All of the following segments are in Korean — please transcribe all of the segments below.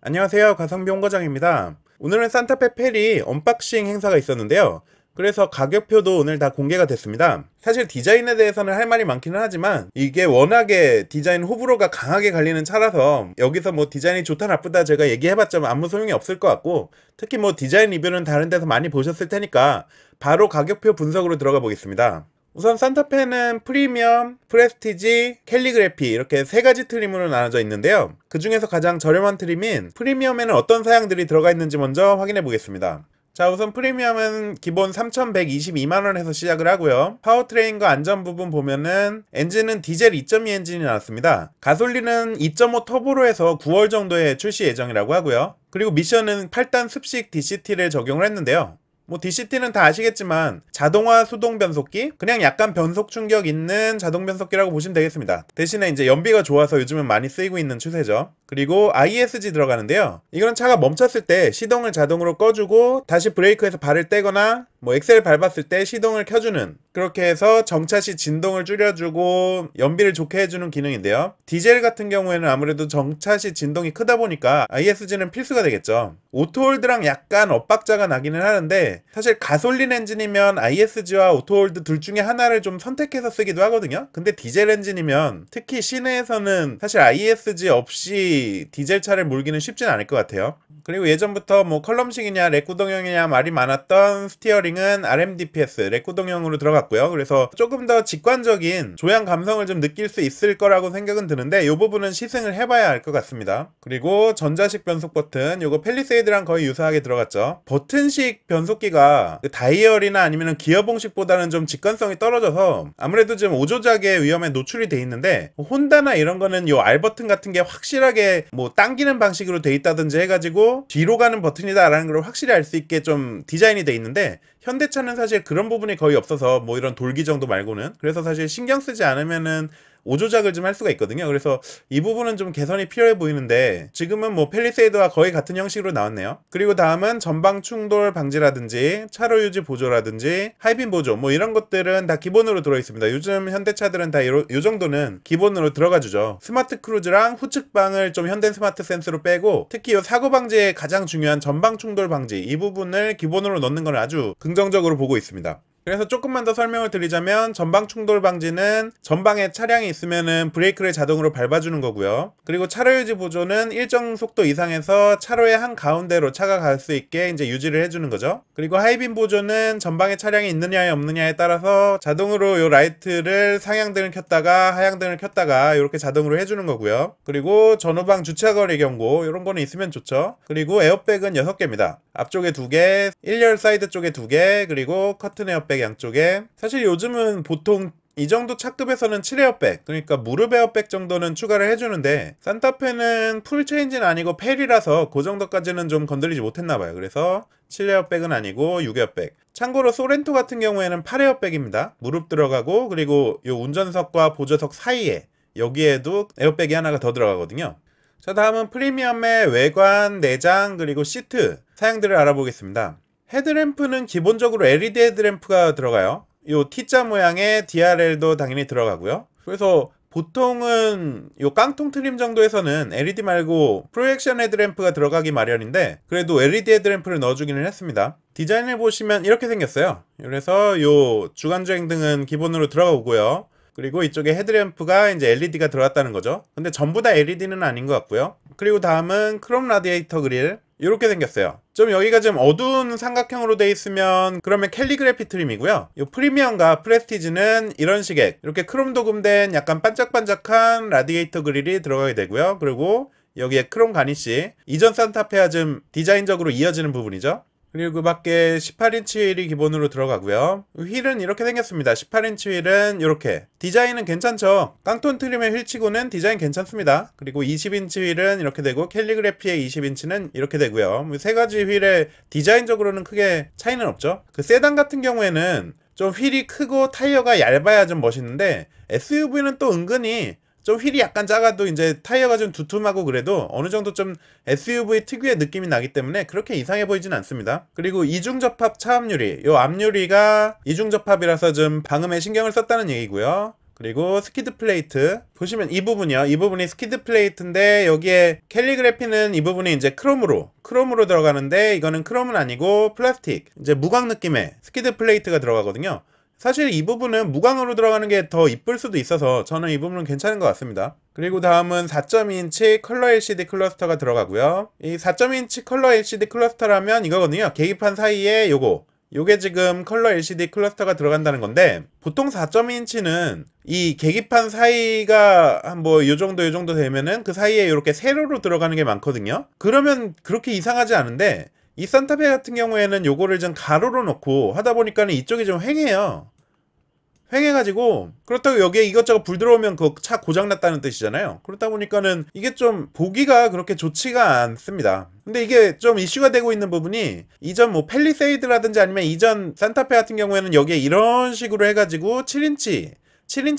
안녕하세요, 가성비 홍과장입니다. 오늘은 산타페 페리 언박싱 행사가 있었는데요. 그래서 가격표도 오늘 다 공개가 됐습니다. 사실 디자인에 대해서는 할 말이 많기는 하지만 이게 워낙에 디자인 호불호가 강하게 갈리는 차라서 여기서 뭐 디자인이 좋다 나쁘다 제가 얘기해봤자 아무 소용이 없을 것 같고, 특히 뭐 디자인 리뷰는 다른 데서 많이 보셨을 테니까 바로 가격표 분석으로 들어가 보겠습니다. 우선 산타페는 프리미엄, 프레스티지, 캘리그래피 이렇게 세 가지 트림으로 나눠져 있는데요. 그 중에서 가장 저렴한 트림인 프리미엄에는 어떤 사양들이 들어가 있는지 먼저 확인해 보겠습니다. 자, 우선 프리미엄은 기본 3,122만원에서 시작을 하고요. 파워트레인과 안전 부분 보면은 엔진은 디젤 2.2 엔진이 나왔습니다. 가솔린은 2.5 터보로 해서 9월 정도에 출시 예정이라고 하고요. 그리고 미션은 8단 습식 DCT를 적용을 했는데요. 뭐 DCT는 다 아시겠지만 자동화 수동 변속기, 그냥 약간 변속 충격 있는 자동 변속기라고 보시면 되겠습니다. 대신에 이제 연비가 좋아서 요즘은 많이 쓰이고 있는 추세죠. 그리고 ISG 들어가는데요. 이건 차가 멈췄을 때 시동을 자동으로 꺼주고 다시 브레이크에서 발을 떼거나 뭐 엑셀 밟았을 때 시동을 켜주는, 그렇게 해서 정차 시 진동을 줄여주고 연비를 좋게 해주는 기능인데요. 디젤 같은 경우에는 아무래도 정차 시 진동이 크다 보니까 ISG는 필수가 되겠죠. 오토홀드랑 약간 엇박자가 나기는 하는데 사실 가솔린 엔진이면 ISG와 오토홀드 둘 중에 하나를 좀 선택해서 쓰기도 하거든요. 근데 디젤 엔진이면 특히 시내에서는 사실 ISG 없이 디젤 차를 몰기는 쉽진 않을 것 같아요. 그리고 예전부터 뭐 컬럼식이냐 렉구동형이냐 말이 많았던 스티어링은 RMDPS 렉구동형으로 들어갔고요. 그래서 조금 더 직관적인 조향 감성을 좀 느낄 수 있을 거라고 생각은 드는데 이 부분은 시승을 해봐야 알 것 같습니다. 그리고 전자식 변속 버튼, 요거 펠리세이드랑 거의 유사하게 들어갔죠. 버튼식 변속기가 다이얼이나 아니면 기어봉식보다는 좀 직관성이 떨어져서 아무래도 좀 오조작의 위험에 노출이 돼 있는데, 혼다나 이런 거는 요 R 버튼 같은 게 확실하게 뭐 당기는 방식으로 돼 있다든지 해가지고 뒤로 가는 버튼이다 라는 걸 확실히 알 수 있게 좀 디자인이 돼 있는데, 현대차는 사실 그런 부분이 거의 없어서 뭐 이런 돌기 정도 말고는, 그래서 사실 신경 쓰지 않으면은 오조작을 좀 할 수가 있거든요. 그래서 이 부분은 좀 개선이 필요해 보이는데 지금은 뭐 펠리세이드와 거의 같은 형식으로 나왔네요. 그리고 다음은 전방 충돌 방지라든지 차로 유지 보조라든지 하이빔 보조 뭐 이런 것들은 다 기본으로 들어있습니다. 요즘 현대차들은 다 요 정도는 기본으로 들어가주죠. 스마트 크루즈랑 후측방을 좀 현대 스마트 센스로 빼고 특히 요 사고 방지에 가장 중요한 전방 충돌 방지 이 부분을 기본으로 넣는 건 아주 긍정적으로 보고 있습니다. 그래서 조금만 더 설명을 드리자면 전방 충돌 방지는 전방에 차량이 있으면은 브레이크를 자동으로 밟아주는 거고요. 그리고 차로 유지 보조는 일정 속도 이상에서 차로의 한 가운데로 차가 갈 수 있게 이제 유지를 해주는 거죠. 그리고 하이빔 보조는 전방에 차량이 있느냐에 없느냐에 따라서 자동으로 요 라이트를 상향등을 켰다가 하향등을 켰다가 이렇게 자동으로 해주는 거고요. 그리고 전후방 주차거리 경고 이런 거는 있으면 좋죠. 그리고 에어백은 6개입니다. 앞쪽에 2개, 1열 사이드 쪽에 2개, 그리고 커튼 에어백 양쪽에. 사실 요즘은 보통 이 정도 차급에서는 7에어백, 그러니까 무릎 에어백 정도는 추가를 해주는데 산타페는 풀 체인지는 아니고 펠이라서 그 정도까지는 좀 건드리지 못했나봐요. 그래서 7에어백은 아니고 6에어백. 참고로 소렌토 같은 경우에는 8에어백입니다. 무릎 들어가고 그리고 요 운전석과 보조석 사이에 여기에도 에어백이 하나가 더 들어가거든요. 자, 다음은 프리미엄의 외관, 내장, 그리고 시트 사양들을 알아보겠습니다. 헤드램프는 기본적으로 LED 헤드램프가 들어가요. 요 T자 모양의 DRL도 당연히 들어가고요. 그래서 보통은 요 깡통 트림 정도에서는 LED 말고 프로젝션 헤드램프가 들어가기 마련인데 그래도 LED 헤드램프를 넣어주기는 했습니다. 디자인을 보시면 이렇게 생겼어요. 그래서 요 주간주행등은 기본으로 들어가고요. 그리고 이쪽에 헤드램프가 이제 LED가 들어갔다는 거죠. 근데 전부 다 LED는 아닌 것 같고요. 그리고 다음은 크롬 라디에이터 그릴 이렇게 생겼어요. 좀 여기가 좀 어두운 삼각형으로 돼 있으면 그러면 캘리그래피 트림이고요. 이 프리미엄과 프레스티지는 이런 식의 이렇게 크롬 도금된 약간 반짝반짝한 라디에이터 그릴이 들어가게 되고요. 그리고 여기에 크롬 가니쉬, 이전 산타페와 좀 디자인적으로 이어지는 부분이죠. 그리고 그 밖에 18인치 휠이 기본으로 들어가고요. 휠은 이렇게 생겼습니다. 18인치 휠은 이렇게 디자인은 괜찮죠. 깡톤 트림의 휠치고는 디자인 괜찮습니다. 그리고 20인치 휠은 이렇게 되고 캘리그래피의 20인치는 이렇게 되고요. 세 가지 휠의 디자인적으로는 크게 차이는 없죠. 그 세단 같은 경우에는 좀 휠이 크고 타이어가 얇아야 좀 멋있는데 SUV는 또 은근히 좀 휠이 약간 작아도 이제 타이어가 좀 두툼하고 그래도 어느 정도 좀 SUV 특유의 느낌이 나기 때문에 그렇게 이상해 보이진 않습니다. 그리고 이중접합 차압유리, 요 앞유리가 이중접합이라서 좀 방음에 신경을 썼다는 얘기고요. 그리고 스키드 플레이트 보시면 이 부분이요. 이 부분이 스키드 플레이트인데 여기에 캘리그래피는 이 부분이 이제 크롬으로 들어가는데 이거는 크롬은 아니고 플라스틱 이제 무광 느낌의 스키드 플레이트가 들어가거든요. 사실 이 부분은 무광으로 들어가는 게 더 이쁠 수도 있어서 저는 이 부분은 괜찮은 것 같습니다. 그리고 다음은 4.2인치 컬러 LCD 클러스터가 들어가고요. 이 4.2인치 컬러 LCD 클러스터라면 이거거든요. 계기판 사이에 요게 지금 컬러 LCD 클러스터가 들어간다는 건데 보통 4.2인치는 이 계기판 사이가 한 뭐 요 정도 되면은 그 사이에 이렇게 세로로 들어가는 게 많거든요. 그러면 그렇게 이상하지 않은데 이 산타페 같은 경우에는 요거를 좀 가로로 놓고 하다 보니까는 이쪽이 좀 휑해요. 휑해가지고 그렇다고 여기에 이것저것 불 들어오면 그 차 고장났다는 뜻이잖아요. 그렇다 보니까는 이게 좀 보기가 그렇게 좋지가 않습니다. 근데 이게 좀 이슈가 되고 있는 부분이 이전 뭐 팰리세이드라든지 아니면 이전 산타페 같은 경우에는 여기에 이런 식으로 해가지고 7인치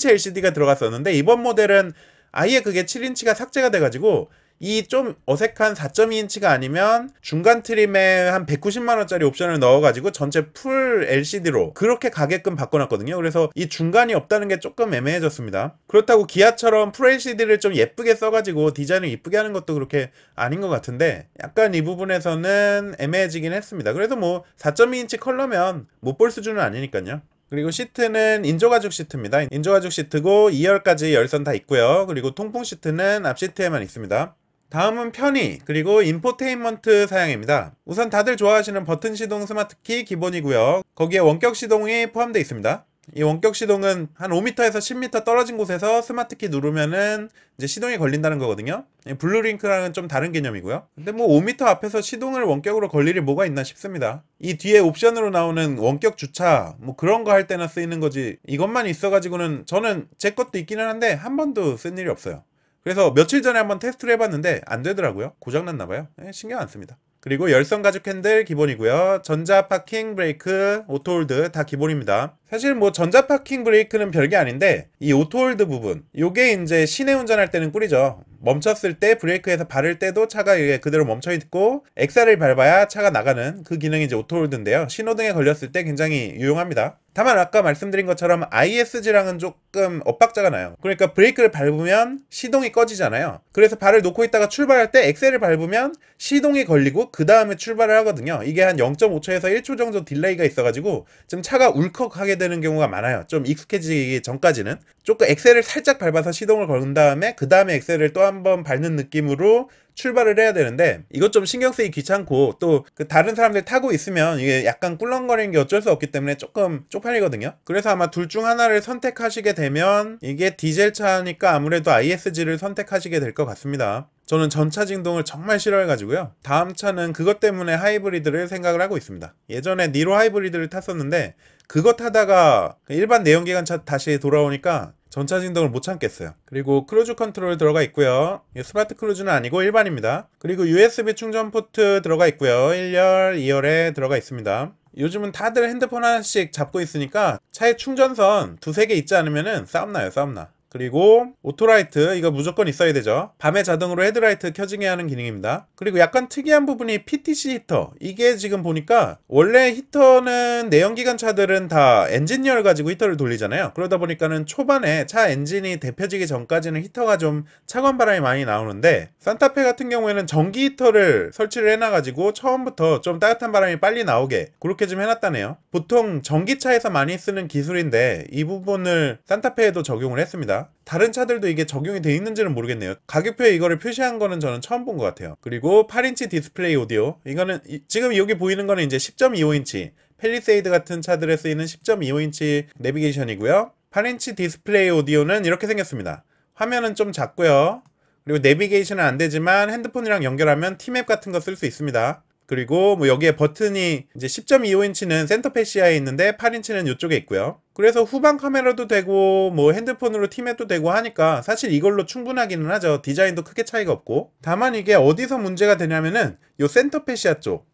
LCD가 들어갔었는데 이번 모델은 아예 그게 7인치가 삭제가 돼가지고 이 좀 어색한 4.2인치가 아니면 중간 트림에 한 190만원짜리 옵션을 넣어가지고 전체 풀 LCD로 그렇게 가게끔 바꿔놨거든요. 그래서 이 중간이 없다는 게 조금 애매해졌습니다. 그렇다고 기아처럼 풀 LCD를 좀 예쁘게 써가지고 디자인을 이쁘게 하는 것도 그렇게 아닌 것 같은데 약간 이 부분에서는 애매해지긴 했습니다. 그래서 뭐 4.2인치 컬러면 못 볼 수준은 아니니까요. 그리고 시트는 인조가죽 시트입니다. 인조가죽 시트고 2열까지 열선 다 있고요. 그리고 통풍 시트는 앞 시트에만 있습니다. 다음은 편의 그리고 인포테인먼트 사양입니다. 우선 다들 좋아하시는 버튼 시동 스마트키 기본이고요. 거기에 원격 시동이 포함되어 있습니다. 이 원격 시동은 한 5m에서 10m 떨어진 곳에서 스마트키 누르면은 이제 시동이 걸린다는 거거든요. 블루링크랑은 좀 다른 개념이고요. 근데 뭐 5m 앞에서 시동을 원격으로 걸 일이 뭐가 있나 싶습니다. 이 뒤에 옵션으로 나오는 원격 주차 뭐 그런 거 할 때나 쓰이는 거지 이것만 있어가지고는 저는 제 것도 있기는 한데 한 번도 쓴 일이 없어요. 그래서 며칠 전에 한번 테스트를 해봤는데 안 되더라고요. 고장났나봐요. 신경 안 씁니다. 그리고 열선 가죽 핸들 기본이고요. 전자 파킹 브레이크, 오토홀드 다 기본입니다. 사실 뭐 전자 파킹 브레이크는 별게 아닌데 이 오토홀드 부분 요게 이제 시내 운전할 때는 꿀이죠. 멈췄을 때 브레이크에서 밟을 때도 차가 그대로 멈춰 있고 엑셀을 밟아야 차가 나가는 그 기능이 이제 오토홀드인데요. 신호등에 걸렸을 때 굉장히 유용합니다. 다만 아까 말씀드린 것처럼 ISG랑은 조금 엇박자가 나요. 그러니까 브레이크를 밟으면 시동이 꺼지잖아요. 그래서 발을 놓고 있다가 출발할 때 엑셀을 밟으면 시동이 걸리고 그 다음에 출발을 하거든요. 이게 한 0.5초에서 1초 정도 딜레이가 있어가지고 좀 차가 울컥하게 되는 경우가 많아요. 좀 익숙해지기 전까지는 조금 엑셀을 살짝 밟아서 시동을 건 다음에 그 다음에 엑셀을 또 한번 밟는 느낌으로 출발을 해야 되는데 이것 좀 신경 쓰기 귀찮고 또 그 다른 사람들 타고 있으면 이게 약간 꿀렁거리는 게 어쩔 수 없기 때문에 조금 쪽팔리거든요. 그래서 아마 둘 중 하나를 선택하시게 되면 이게 디젤 차니까 아무래도 ISG를 선택하시게 될 것 같습니다. 저는 전차 진동을 정말 싫어해가지고요. 다음 차는 그것 때문에 하이브리드를 생각을 하고 있습니다. 예전에 니로 하이브리드를 탔었는데 그거 타다가 일반 내연기관차 다시 돌아오니까 전차 진동을 못 참겠어요. 그리고 크루즈 컨트롤 들어가 있고요. 스마트 크루즈는 아니고 일반입니다. 그리고 USB 충전 포트 들어가 있고요. 1열, 2열에 들어가 있습니다. 요즘은 다들 핸드폰 하나씩 잡고 있으니까 차에 충전선 두세 개 있지 않으면 싸움나요. 싸움나. 그리고 오토라이트 이거 무조건 있어야 되죠. 밤에 자동으로 헤드라이트 켜지게 하는 기능입니다. 그리고 약간 특이한 부분이 PTC 히터. 이게 지금 보니까 원래 히터는 내연기관 차들은 다 엔진열 가지고 히터를 돌리잖아요. 그러다 보니까는 초반에 차 엔진이 데펴지기 전까지는 히터가 좀 차가운 바람이 많이 나오는데 산타페 같은 경우에는 전기 히터를 설치를 해놔가지고 처음부터 좀 따뜻한 바람이 빨리 나오게 그렇게 좀 해놨다네요. 보통 전기차에서 많이 쓰는 기술인데 이 부분을 산타페에도 적용을 했습니다. 다른 차들도 이게 적용이 돼 있는지는 모르겠네요. 가격표에 이거를 표시한 거는 저는 처음 본 것 같아요. 그리고 8인치 디스플레이 오디오. 이거는 지금 여기 보이는 거는 이제 10.25인치 팰리세이드 같은 차들에 쓰이는 10.25인치 내비게이션이고요. 8인치 디스플레이 오디오는 이렇게 생겼습니다. 화면은 좀 작고요. 그리고 내비게이션은 안 되지만 핸드폰이랑 연결하면 티맵 같은 거 쓸 수 있습니다. 그리고 뭐 여기에 버튼이 이제 10.25인치는 센터 패시아에 있는데 8인치는 이쪽에 있고요. 그래서 후방 카메라도 되고 뭐 핸드폰으로 티맵도 되고 하니까 사실 이걸로 충분하기는 하죠. 디자인도 크게 차이가 없고. 다만 이게 어디서 문제가 되냐면은 요 센터 패시아 쪽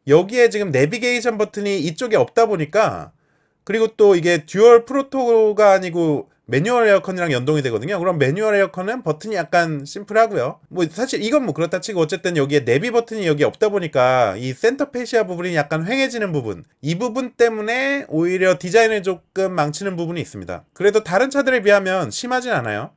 여기에 지금 내비게이션 버튼이 이쪽에 없다 보니까 그리고 또 이게 듀얼 프로토가 아니고 매뉴얼 에어컨이랑 연동이 되거든요. 그럼 매뉴얼 에어컨은 버튼이 약간 심플하고요. 뭐 사실 이건 뭐 그렇다 치고 어쨌든 여기에 내비 버튼이 여기 없다 보니까 이 센터 페시아 부분이 약간 휑해지는 부분, 이 부분 때문에 오히려 디자인을 조금 망치는 부분이 있습니다. 그래도 다른 차들에 비하면 심하진 않아요.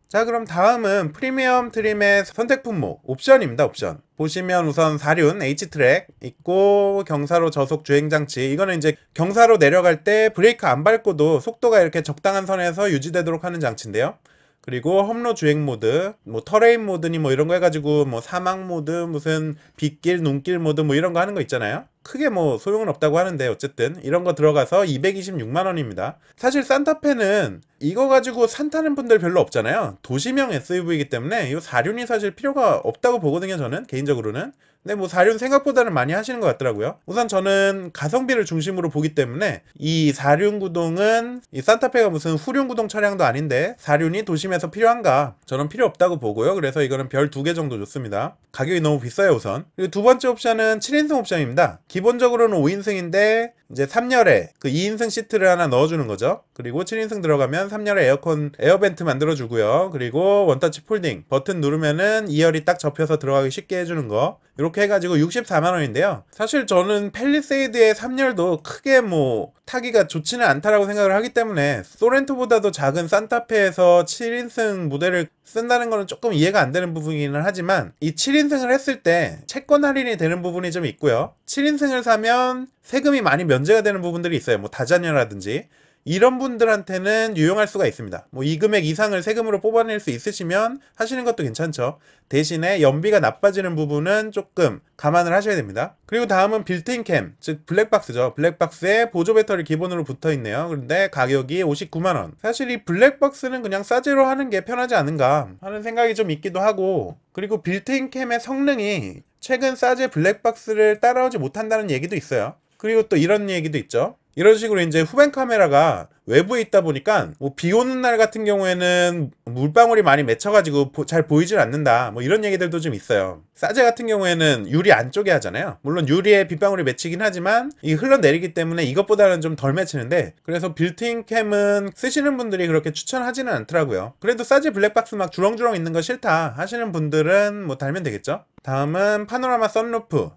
자, 그럼 다음은 프리미엄 트림의 선택 품목 옵션입니다. 옵션 보시면 우선 사륜 H트랙 있고, 경사로 저속 주행장치, 이거는 이제 경사로 내려갈 때 브레이크 안 밟고도 속도가 이렇게 적당한 선에서 유지되도록 하는 장치인데요. 그리고 험로 주행 모드, 뭐 터레인 모드니 뭐 이런 거 해가지고 뭐 사막 모드, 무슨 빗길, 눈길 모드 뭐 이런 거 하는 거 있잖아요. 크게 뭐 소용은 없다고 하는데 어쨌든 이런 거 들어가서 226만원입니다. 사실 산타페는 이거 가지고 산 타는 분들 별로 없잖아요. 도시명 SUV이기 때문에 이 사륜이 사실 필요가 없다고 보거든요, 저는 개인적으로는. 근데 뭐 사륜 생각보다는 많이 하시는 것 같더라고요. 우선 저는 가성비를 중심으로 보기 때문에 이 사륜 구동은, 이 산타페가 무슨 후륜 구동 차량도 아닌데 사륜이 도심에서 필요한가? 저는 필요 없다고 보고요. 그래서 이거는 별 2개 정도 줬습니다. 가격이 너무 비싸요, 우선. 그리고 두 번째 옵션은 7인승 옵션입니다. 기본적으로는 5인승인데 이제 3열에 그 2인승 시트를 하나 넣어주는 거죠. 그리고 7인승 들어가면 3열에 에어컨 에어벤트 만들어주고요. 그리고 원터치 폴딩 버튼 누르면은 2열이 딱 접혀서 들어가기 쉽게 해주는 거, 이렇게 해가지고 64만원인데요 사실 저는 팰리세이드의 3열도 크게 뭐 타기가 좋지는 않다라고 생각을 하기 때문에 소렌토보다도 작은 산타페에서 7인승 모델을 쓴다는 거는 조금 이해가 안 되는 부분이기는 하지만, 이 7인승을 했을 때 채권 할인이 되는 부분이 좀 있고요. 7인승을 사면 세금이 많이 면제가 되는 부분들이 있어요. 뭐 다자녀라든지 이런 분들한테는 유용할 수가 있습니다. 뭐 이 금액 이상을 세금으로 뽑아낼 수 있으시면 하시는 것도 괜찮죠. 대신에 연비가 나빠지는 부분은 조금 감안을 하셔야 됩니다. 그리고 다음은 빌트인 캠, 즉 블랙박스죠. 블랙박스에 보조 배터리 기본으로 붙어 있네요. 그런데 가격이 59만원. 사실 이 블랙박스는 그냥 싸제로 하는 게 편하지 않은가 하는 생각이 좀 있기도 하고, 그리고 빌트인 캠의 성능이 최근 싸제 블랙박스를 따라오지 못한다는 얘기도 있어요. 그리고 또 이런 얘기도 있죠. 이런 식으로 이제 후방 카메라가 외부에 있다 보니까 뭐 비 오는 날 같은 경우에는 물방울이 많이 맺혀가지고 잘 보이질 않는다, 뭐 이런 얘기들도 좀 있어요. 싸제 같은 경우에는 유리 안쪽에 하잖아요. 물론 유리에 빗방울이 맺히긴 하지만 이 흘러내리기 때문에 이것보다는 좀 덜 맺히는데, 그래서 빌트인 캠은 쓰시는 분들이 그렇게 추천하지는 않더라고요. 그래도 싸제 블랙박스 막 주렁주렁 있는 거 싫다 하시는 분들은 뭐 달면 되겠죠. 다음은 파노라마 선루프,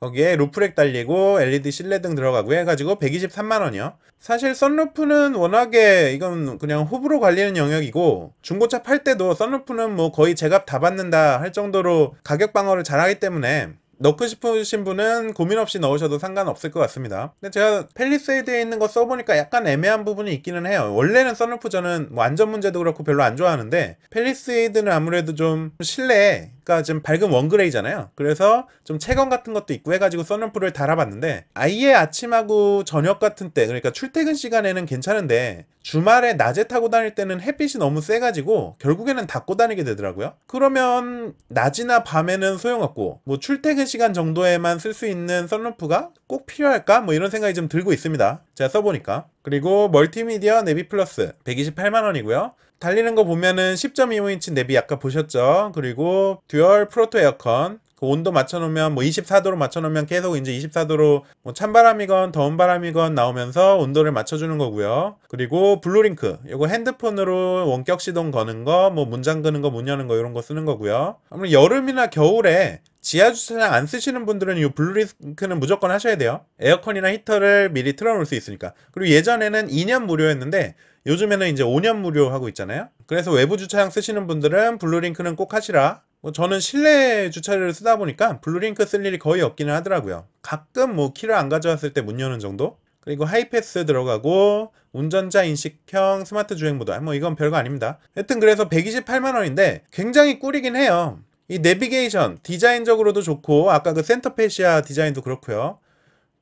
거기에 루프렉 달리고 LED 실내등 들어가고 해가지고 123만원이요 사실 선루프는 워낙에 이건 그냥 호불호 갈리는 영역이고, 중고차 팔 때도 선루프는 뭐 거의 제값 다 받는다 할 정도로 가격 방어를 잘하기 때문에 넣고 싶으신 분은 고민 없이 넣으셔도 상관없을 것 같습니다. 근데 제가 팰리세이드에 있는 거 써보니까 약간 애매한 부분이 있기는 해요. 원래는 선루프 저는 뭐 안전 문제도 그렇고 별로 안 좋아하는데, 팰리세이드는 아무래도 좀 실내, 그러니까 좀 밝은 원그레이잖아요. 그래서 좀 채광 같은 것도 있고 해가지고 선루프를 달아봤는데, 아예 아침하고 저녁 같은 때, 그러니까 출퇴근 시간에는 괜찮은데 주말에 낮에 타고 다닐 때는 햇빛이 너무 세가지고 결국에는 닫고 다니게 되더라고요. 그러면 낮이나 밤에는 소용없고 뭐 출퇴근 시간 정도에만 쓸 수 있는 선루프가 꼭 필요할까? 뭐 이런 생각이 좀 들고 있습니다, 제가 써보니까. 그리고 멀티미디어 내비 플러스 128만원이고요 달리는 거 보면은 10.25인치 내비 아까 보셨죠. 그리고 듀얼 프로토 에어컨, 그 온도 맞춰놓으면 뭐 24도로 맞춰놓으면 계속 이제 24도로 뭐 찬바람이건 더운 바람이건 나오면서 온도를 맞춰주는 거고요. 그리고 블루링크, 이거 핸드폰으로 원격 시동 거는 거, 뭐 문 잠그는 거, 문 여는 거 이런 거 쓰는 거고요. 아무래도 여름이나 겨울에 지하 주차장 안 쓰시는 분들은 이 블루링크는 무조건 하셔야 돼요. 에어컨이나 히터를 미리 틀어놓을 수 있으니까. 그리고 예전에는 2년 무료였는데 요즘에는 이제 5년 무료 하고 있잖아요. 그래서 외부 주차장 쓰시는 분들은 블루링크는 꼭 하시라. 뭐 저는 실내 주차를 쓰다 보니까 블루링크 쓸 일이 거의 없기는 하더라고요. 가끔 뭐 키를 안 가져왔을 때 문 여는 정도? 그리고 하이패스 들어가고 운전자 인식형 스마트 주행 모드, 뭐 이건 별거 아닙니다. 하여튼 그래서 128만원인데 굉장히 꿀이긴 해요. 이 내비게이션 디자인적으로도 좋고, 아까 그 센터페시아 디자인도 그렇고요.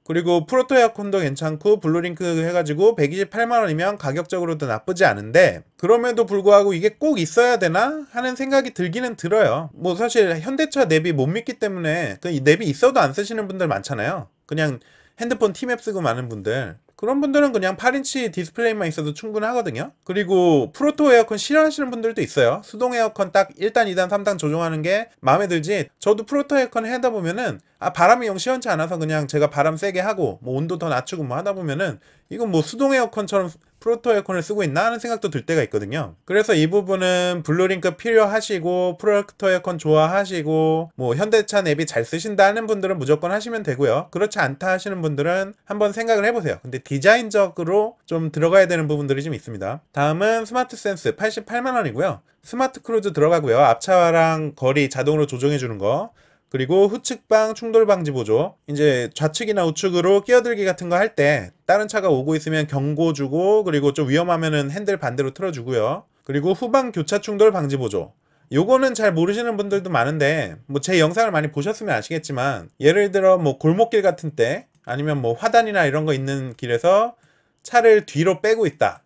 그리고 프로토 에어컨도 괜찮고 블루링크 해가지고 128만원이면 가격적으로도 나쁘지 않은데, 그럼에도 불구하고 이게 꼭 있어야 되나 하는 생각이 들기는 들어요. 뭐 사실 현대차 내비 못 믿기 때문에 그 내비 있어도 안 쓰시는 분들 많잖아요. 그냥 핸드폰 티맵 쓰고 많은 분들, 그런 분들은 그냥 8인치 디스플레이만 있어도 충분하거든요. 그리고 프로토 에어컨 싫어하시는 분들도 있어요. 수동 에어컨 딱 1단, 2단, 3단 조정하는 게 마음에 들지, 저도 프로토 에어컨 하다 보면은 바람이 영 시원치 않아서 그냥 제가 바람 세게 하고 뭐 온도 더 낮추고 뭐 하다 보면은 이건 뭐 수동 에어컨처럼 프로토 에어컨을 쓰고 있나 하는 생각도 들 때가 있거든요. 그래서 이 부분은 블루링크 필요하시고 프로토 에어컨 좋아하시고 뭐 현대차 내비 잘 쓰신다 하는 분들은 무조건 하시면 되고요. 그렇지 않다 하시는 분들은 한번 생각을 해보세요. 근데 디자인적으로 좀 들어가야 되는 부분들이 좀 있습니다. 다음은 스마트 센스 88만원이고요. 스마트 크루즈 들어가고요. 앞차랑 거리 자동으로 조정해주는 거, 그리고 후측방 충돌 방지 보조, 이제 좌측이나 우측으로 끼어들기 같은 거 할 때 다른 차가 오고 있으면 경고 주고, 그리고 좀 위험하면은 핸들 반대로 틀어주고요. 그리고 후방 교차 충돌 방지 보조, 요거는 잘 모르시는 분들도 많은데 뭐 제 영상을 많이 보셨으면 아시겠지만, 예를 들어 뭐 골목길 같은 때 아니면 뭐 화단이나 이런 거 있는 길에서 차를 뒤로 빼고 있다,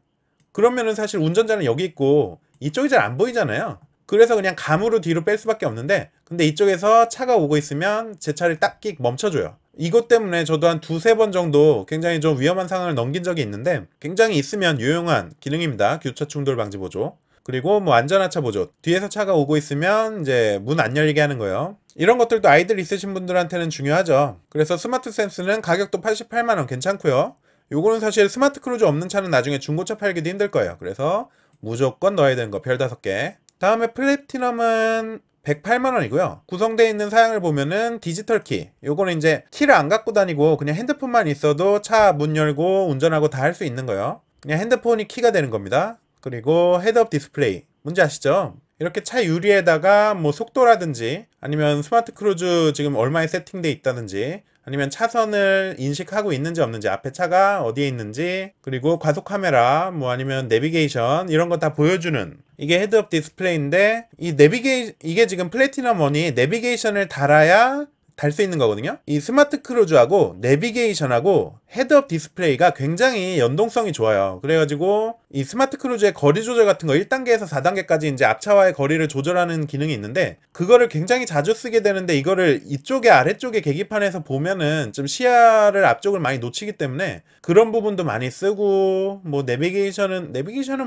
그러면은 사실 운전자는 여기 있고 이쪽이 잘 안 보이잖아요. 그래서 그냥 감으로 뒤로 뺄 수밖에 없는데, 근데 이쪽에서 차가 오고 있으면 제 차를 딱 끽 멈춰줘요. 이것 때문에 저도 한 두세 번 정도 굉장히 좀 위험한 상황을 넘긴 적이 있는데, 굉장히 있으면 유용한 기능입니다. 교차 충돌 방지 보조. 그리고 뭐 안전하차 보조, 뒤에서 차가 오고 있으면 이제 문 안 열리게 하는 거예요. 이런 것들도 아이들 있으신 분들한테는 중요하죠. 그래서 스마트 센스는 가격도 88만원 괜찮고요. 요거는 사실 스마트 크루즈 없는 차는 나중에 중고차 팔기도 힘들 거예요. 그래서 무조건 넣어야 되는 거 별 5개. 다음에 플래티넘은 108만원이고요. 구성되어 있는 사양을 보면은 디지털 키, 요거는 이제 키를 안 갖고 다니고 그냥 핸드폰만 있어도 차 문 열고 운전하고 다 할 수 있는 거예요. 그냥 핸드폰이 키가 되는 겁니다. 그리고 헤드업 디스플레이, 뭔지 아시죠? 이렇게 차 유리에다가 뭐 속도라든지 아니면 스마트 크루즈 지금 얼마에 세팅돼 있다든지, 아니면 차선을 인식하고 있는지 없는지, 앞에 차가 어디에 있는지, 그리고 과속 카메라, 뭐 아니면 내비게이션, 이런 거 다 보여주는, 이게 헤드업 디스플레이인데, 이게 지금 플래티넘 1이 내비게이션을 달아야 달 수 있는 거거든요. 이 스마트 크루즈하고 내비게이션하고 헤드업 디스플레이가 굉장히 연동성이 좋아요. 그래가지고 이 스마트 크루즈의 거리 조절 같은 거 1단계에서 4단계까지 이제 앞차와의 거리를 조절하는 기능이 있는데, 그거를 굉장히 자주 쓰게 되는데, 이거를 이쪽에 아래쪽에 계기판에서 보면은 좀 시야를 앞쪽을 많이 놓치기 때문에 그런 부분도 많이 쓰고, 뭐 내비게이션은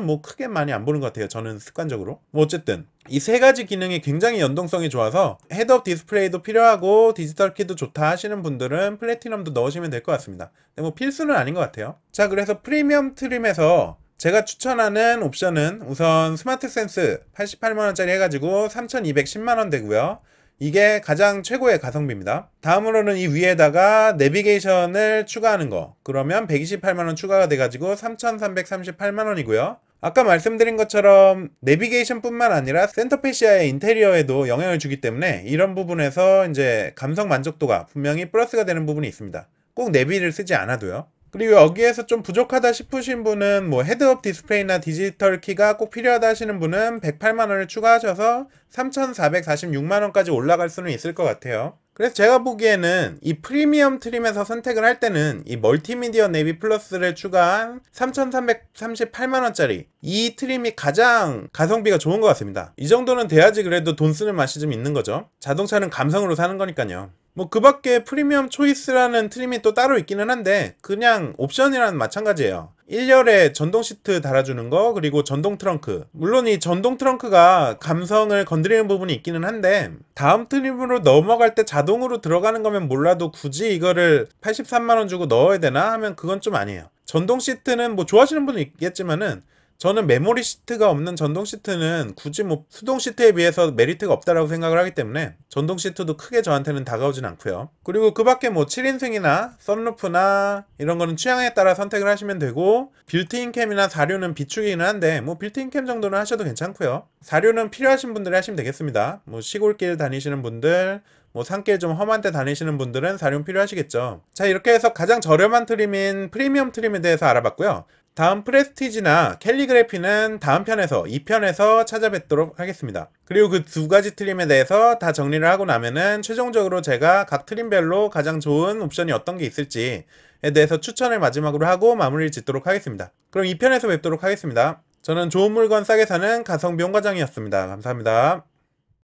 뭐 크게 많이 안 보는 것 같아요, 저는 습관적으로. 뭐 어쨌든 이 세 가지 기능이 굉장히 연동성이 좋아서 헤드업 디스플레이도 필요하고 디지털 키도 좋다 하시는 분들은 플래티넘도 넣으시면 될 것 같습니다. 근데 뭐 필수는 아닌 것 같아요. 자, 그래서 프리미엄 트림에서 제가 추천하는 옵션은 우선 스마트 센스 88만원짜리 해가지고 3210만원 되고요. 이게 가장 최고의 가성비입니다. 다음으로는 이 위에다가 내비게이션을 추가하는 거, 그러면 128만원 추가가 돼가지고 3338만원이고요. 아까 말씀드린 것처럼 내비게이션 뿐만 아니라 센터페시아의 인테리어에도 영향을 주기 때문에 이런 부분에서 이제 감성 만족도가 분명히 플러스가 되는 부분이 있습니다. 꼭 내비를 쓰지 않아도요. 그리고 여기에서 좀 부족하다 싶으신 분은 뭐 헤드업 디스플레이나 디지털 키가 꼭 필요하다 하시는 분은 108만원을 추가하셔서 3446만원까지 올라갈 수는 있을 것 같아요. 그래서 제가 보기에는 이 프리미엄 트림에서 선택을 할 때는 이 멀티미디어 내비 플러스를 추가한 3338만원짜리 이 트림이 가장 가성비가 좋은 것 같습니다. 이 정도는 돼야지 그래도 돈 쓰는 맛이 좀 있는 거죠. 자동차는 감성으로 사는 거니까요. 뭐 그 밖에 프리미엄 초이스라는 트림이 또 따로 있기는 한데 그냥 옵션이랑 마찬가지예요. 1열에 전동 시트 달아주는 거, 그리고 전동 트렁크. 물론 이 전동 트렁크가 감성을 건드리는 부분이 있기는 한데 다음 트림으로 넘어갈 때 자동으로 들어가는 거면 몰라도 굳이 이거를 83만원 주고 넣어야 되나 하면 그건 좀 아니에요. 전동 시트는 뭐 좋아하시는 분은 있겠지만은 저는 메모리 시트가 없는 전동 시트는 굳이 뭐 수동 시트에 비해서 메리트가 없다라고 생각을 하기 때문에 전동 시트도 크게 저한테는 다가오진 않고요. 그리고 그 밖에 뭐 7인승이나 썬루프나 이런 거는 취향에 따라 선택을 하시면 되고, 빌트인 캠이나 사륜은 비축이긴 한데 뭐 빌트인 캠 정도는 하셔도 괜찮고요. 사륜은 필요하신 분들이 하시면 되겠습니다. 뭐 시골길 다니시는 분들, 뭐 산길 좀 험한 데 다니시는 분들은 사륜 필요하시겠죠. 자, 이렇게 해서 가장 저렴한 트림인 프리미엄 트림에 대해서 알아봤고요. 다음 프레스티지나 캘리그래피는 다음 편에서 2편에서 찾아뵙도록 하겠습니다. 그리고 그 두 가지 트림에 대해서 다 정리를 하고 나면은 최종적으로 제가 각 트림별로 가장 좋은 옵션이 어떤 게 있을지에 대해서 추천을 마지막으로 하고 마무리를 짓도록 하겠습니다. 그럼 2편에서 뵙도록 하겠습니다. 저는 좋은 물건 싸게 사는 가성비 홍과장이었습니다. 감사합니다.